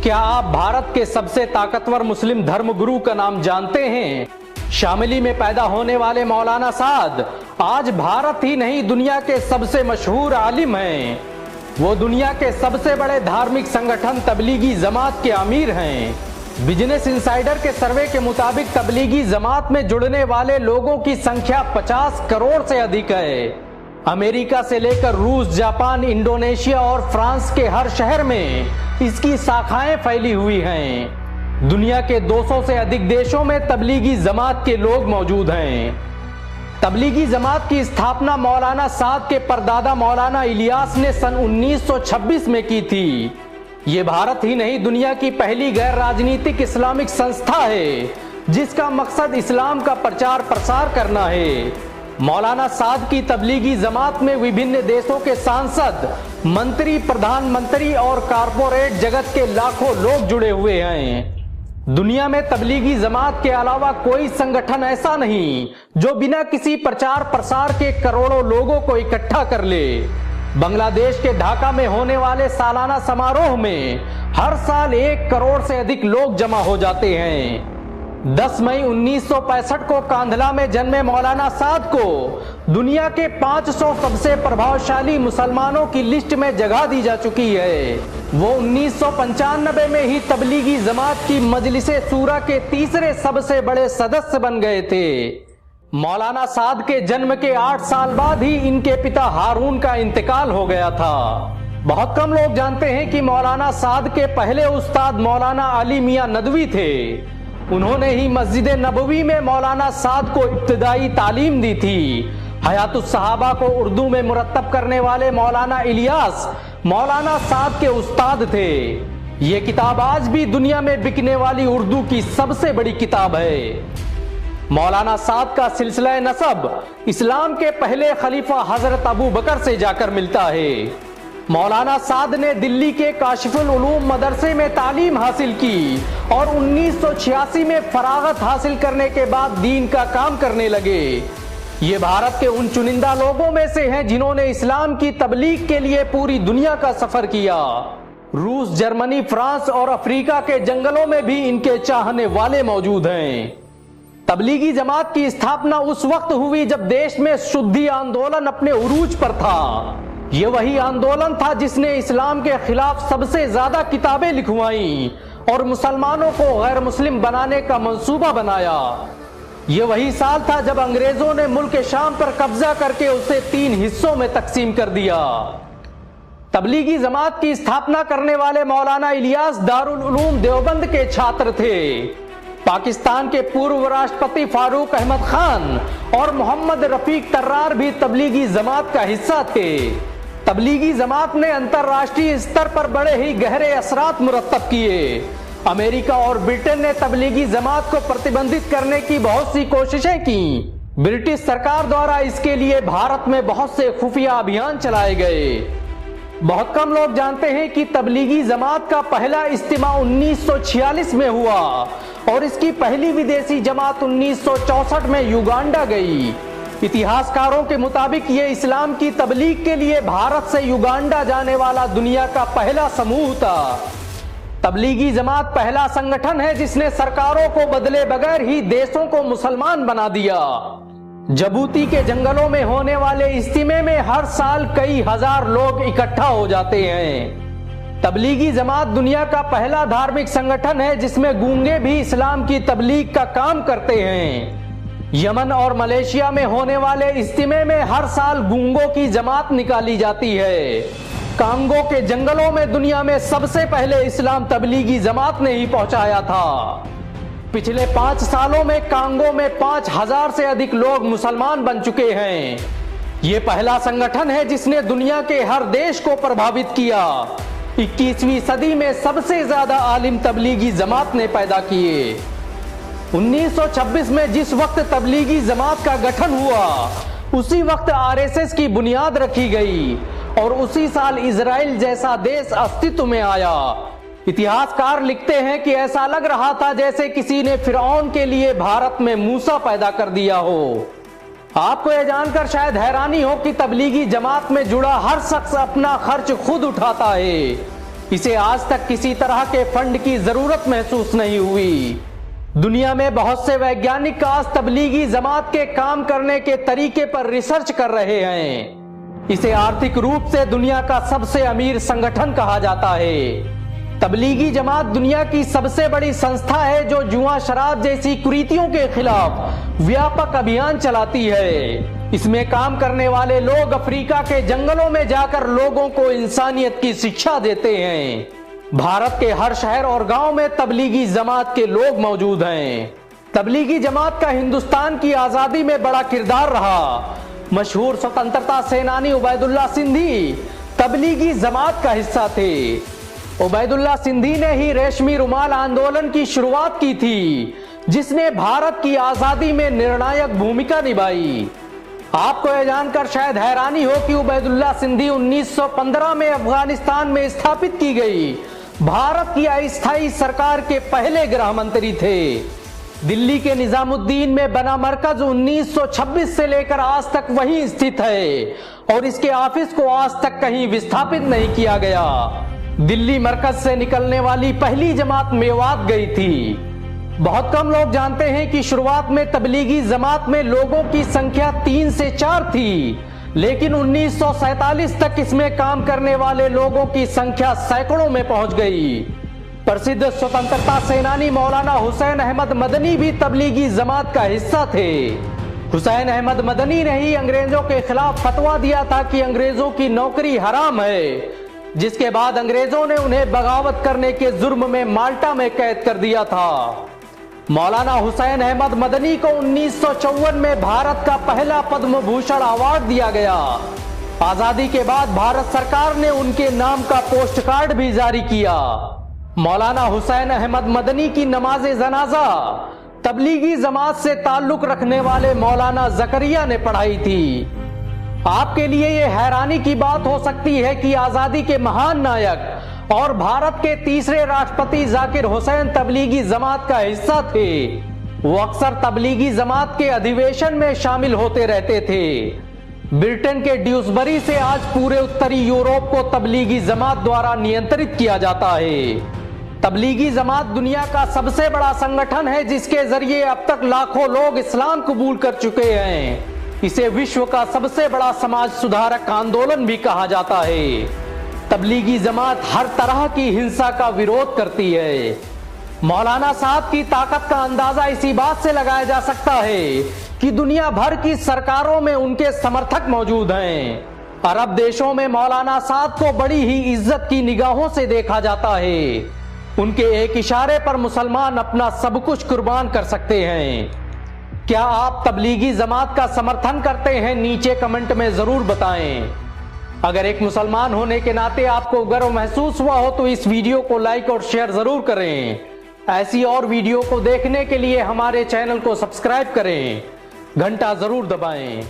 क्या आप भारत के सबसे ताकतवर मुस्लिम धर्मगुरु का नाम जानते हैं? शामिली में पैदा होने वाले मौलाना साद आज भारत ही नहीं दुनिया के सबसे मशहूर आलिम हैं। वो दुनिया के सबसे बड़े धार्मिक संगठन तबलीगी जमात के अमीर हैं। बिजनेस इनसाइडर के सर्वे के मुताबिक तबलीगी जमात में जुड़ने वाले लोगों की संख्या 50 करोड़ से अधिक है। अमेरिका से लेकर रूस, जापान, इंडोनेशिया और फ्रांस के हर शहर में इसकी शाखाएं फैली हुई हैं। दुनिया के 200 से अधिक देशों में तबलीगी जमात के लोग मौजूद हैं। तबलीगी जमात की स्थापना मौलाना साद के परदादा मौलाना इलियास ने सन 1926 में की थी। ये भारत ही नहीं दुनिया की पहली गैर राजनीतिक इस्लामिक संस्था है जिसका मकसद इस्लाम का प्रचार प्रसार करना है। मौलाना साद की तबलीगी जमात में विभिन्न देशों के सांसद, मंत्री, प्रधानमंत्री और कारपोरेट जगत के लाखों लोग जुड़े हुए हैं। दुनिया में तबलीगी जमात के अलावा कोई संगठन ऐसा नहीं जो बिना किसी प्रचार प्रसार के करोड़ों लोगों को इकट्ठा कर ले। बांग्लादेश के ढाका में होने वाले सालाना समारोह में हर साल 1 करोड़ से अधिक लोग जमा हो जाते हैं। 10 मई 1965 को कांधला में जन्मे मौलाना साद को दुनिया के 500 सबसे प्रभावशाली मुसलमानों की लिस्ट में जगह दी जा चुकी है। वो 1995 में ही तबलीगी जमात की मजलिसे शूरा के तीसरे सबसे बड़े सदस्य बन गए थे। मौलाना साद के जन्म के 8 साल बाद ही इनके पिता हारून का इंतकाल हो गया था। बहुत कम लोग जानते हैं कि मौलाना साद के पहले उस्ताद मौलाना अली मियां नदवी थे। उन्होंने ही मस्जिद नबवी में मौलाना साद को इब्तिदाई तालीम दी थी। हयातुस सहाबा को उर्दू में मुरत्तब करने वाले मौलाना इलियास मौलाना साद के उस्ताद थे। ये किताब आज भी दुनिया में बिकने वाली उर्दू की सबसे बड़ी किताब है। मौलाना साद का सिलसिला नसब इस्लाम के पहले खलीफा हजरत अबू बकर से जाकर मिलता है। मौलाना साद ने दिल्ली के काशिफुल उलूम मदरसे में तालीम हासिल की और 1986 में फरागत हासिल करने के बाद दीन का काम करने लगे। ये भारत के उन चुनिंदा लोगों में से हैं जिन्होंने इस्लाम की तबलीग के लिए पूरी दुनिया का सफर किया। रूस, जर्मनी, फ्रांस और अफ्रीका के जंगलों में भी इनके चाहने वाले मौजूद हैं। तबलीगी जमात की स्थापना उस वक्त हुई जब देश में शुद्धि आंदोलन अपने उरूज पर था। ये वही आंदोलन था जिसने इस्लाम के खिलाफ सबसे ज्यादा किताबें लिखवाई और मुसलमानों को गैर मुस्लिम बनाने का मंसूबा बनाया। ये वही साल था जब अंग्रेजों ने मुल्क शाम पर कब्जा करके उसे 3 हिस्सों में तकसीम कर दिया। तबलीगी जमात की स्थापना करने वाले मौलाना इलियास दारुल उलूम देवबंद के छात्र थे। पाकिस्तान के पूर्व राष्ट्रपति फारूक अहमद खान और मोहम्मद रफीक तर्रार भी तबलीगी जमात का हिस्सा थे। तबलीगी जमात ने अंतर्राष्ट्रीय स्तर पर बड़े ही गहरे असरात मुरत्तब किए। अमेरिका और ब्रिटेन ने तबलीगी जमात को प्रतिबंधित करने की बहुत सी कोशिशें की। ब्रिटिश सरकार द्वारा इसके लिए भारत में बहुत से खुफिया अभियान चलाए गए। बहुत कम लोग जानते हैं कि तबलीगी जमात का पहला इज्तिमा 1946 में हुआ और इसकी पहली विदेशी जमात 1964 में युगांडा गई। इतिहासकारों के मुताबिक ये इस्लाम की तबलीग के लिए भारत से युगांडा जाने वाला दुनिया का पहला समूह था। तबलीगी जमात पहला संगठन है जिसने सरकारों को बदले बगैर ही देशों को मुसलमान बना दिया। जबूती के जंगलों में होने वाले इज्तिमे में हर साल कई हजार लोग इकट्ठा हो जाते हैं। तबलीगी जमात दुनिया का पहला धार्मिक संगठन है जिसमें गूंगे भी इस्लाम की तबलीग का काम करते हैं। यमन और मलेशिया में होने वाले इज्तिमे में हर साल गूंगों की जमात निकाली जाती है। कांगो के जंगलों में दुनिया में सबसे पहले इस्लाम तबलीगी जमात ने ही पहुंचाया था। पिछले 5 सालों में कांगो में 5000 से अधिक लोग मुसलमान बन चुके हैं। ये पहला संगठन है जिसने दुनिया के हर देश को प्रभावित किया। 21वीं सदी में सबसे ज्यादा आलिम तबलीगी जमात ने पैदा किए। 1926 में जिस वक्त तबलीगी जमात का गठन हुआ उसी वक्त आरएसएस की बुनियाद रखी गई और उसी साल इजराइल जैसा देश अस्तित्व में आया। इतिहासकार लिखते हैं कि ऐसा लग रहा था जैसे किसी ने फिरौन के लिए भारत में मूसा पैदा कर दिया हो। आपको यह जानकर शायद हैरानी हो कि तबलीगी जमात में जुड़ा हर शख्स अपना खर्च खुद उठाता है। इसे आज तक किसी तरह के फंड की जरूरत महसूस नहीं हुई। दुनिया में बहुत से वैज्ञानिक आज तबलीगी जमात के काम करने के तरीके पर रिसर्च कर रहे हैं। इसे आर्थिक रूप से दुनिया का सबसे अमीर संगठन कहा जाता है। तबलीगी जमात दुनिया की सबसे बड़ी संस्था है जो जुआ शराब जैसी कुरीतियों के खिलाफ व्यापक अभियान चलाती है। इसमें काम करने वाले लोग अफ्रीका के जंगलों में जाकर लोगों को इंसानियत की शिक्षा देते हैं। भारत के हर शहर और गांव में तबलीगी जमात के लोग मौजूद हैं। तबलीगी जमात का हिंदुस्तान की आजादी में बड़ा किरदार रहा। मशहूर स्वतंत्रता सेनानी उबैदुल्ला सिंधी तबलीगी जमात का हिस्सा थे। उबैदुल्ला सिंधी ने ही रेशमी रुमाल आंदोलन की शुरुआत की थी, जिसने भारत की आजादी में निर्णायक भूमिका निभाई। आपको यह जानकर शायद हैरानी हो कि उबैदुल्ला सिंधी 1915 में अफगानिस्तान में स्थापित की गई भारत की अस्थायी सरकार के पहले गृह मंत्री थे। दिल्ली के निजामुद्दीन में बना मरकज 1926 से लेकर आज तक वहीं स्थित है और इसके ऑफिस को आज तक कहीं विस्थापित नहीं किया गया। दिल्ली मरकज से निकलने वाली पहली जमात मेवात गई थी। बहुत कम लोग जानते हैं कि शुरुआत में तबलीगी जमात में लोगों की संख्या 3 से 4 थी, लेकिन 1947 तक इसमें काम करने वाले लोगों की संख्या सैकड़ों में पहुंच गई। प्रसिद्ध स्वतंत्रता सेनानी मौलाना हुसैन अहमद मदनी भी तबलीगी जमात का हिस्सा थे। हुसैन अहमद मदनी ने ही अंग्रेजों के खिलाफ फतवा दिया था कि अंग्रेजों की नौकरी हराम है, जिसके बाद अंग्रेजों ने उन्हें बगावत करने के जुर्म में माल्टा में कैद कर दिया था। मौलाना हुसैन अहमद मदनी को 1954 में भारत का पहला पद्म भूषण अवार्ड दिया गया। आजादी के बाद भारत सरकार ने उनके नाम का पोस्ट कार्ड भी जारी किया। मौलाना हुसैन अहमद मदनी की नमाज़े जनाजा तबलीगी जमात से ताल्लुक रखने वाले मौलाना जकरिया ने पढ़ाई थी। आपके लिए यह हैरानी की बात हो सकती है कि आजादी के महान नायक और भारत के तीसरे राष्ट्रपति जाकिर हुसैन तबलीगी जमात का हिस्सा थे। वो अक्सर तबलीगी जमात के अधिवेशन में शामिल होते रहते थे। ब्रिटेन के ड्यूसबरी से आज पूरे उत्तरी यूरोप को तबलीगी जमात द्वारा नियंत्रित किया जाता है। तबलीगी जमात दुनिया का सबसे बड़ा संगठन है, जिसके जरिए अब तक लाखों लोग इस्लाम कबूल कर चुके हैं। इसे विश्व का सबसे बड़ा समाज सुधारक आंदोलन भी कहा जाता है। तबलीगी जमात हर तरह की हिंसा का विरोध करती है। मौलाना साहब की ताकत का अंदाजा इसी बात से लगाया जा सकता है कि दुनिया भर की सरकारों में उनके समर्थक मौजूद हैं। अरब देशों में मौलाना साहब को बड़ी ही इज्जत की निगाहों से देखा जाता है। उनके एक इशारे पर मुसलमान अपना सब कुछ कुर्बान कर सकते हैं। क्या आप तबलीगी जमात का समर्थन करते हैं? नीचे कमेंट में जरूर बताएं। अगर एक मुसलमान होने के नाते आपको गर्व महसूस हुआ हो तो इस वीडियो को लाइक और शेयर जरूर करें। ऐसी और वीडियो को देखने के लिए हमारे चैनल को सब्सक्राइब करें, घंटा जरूर दबाएं।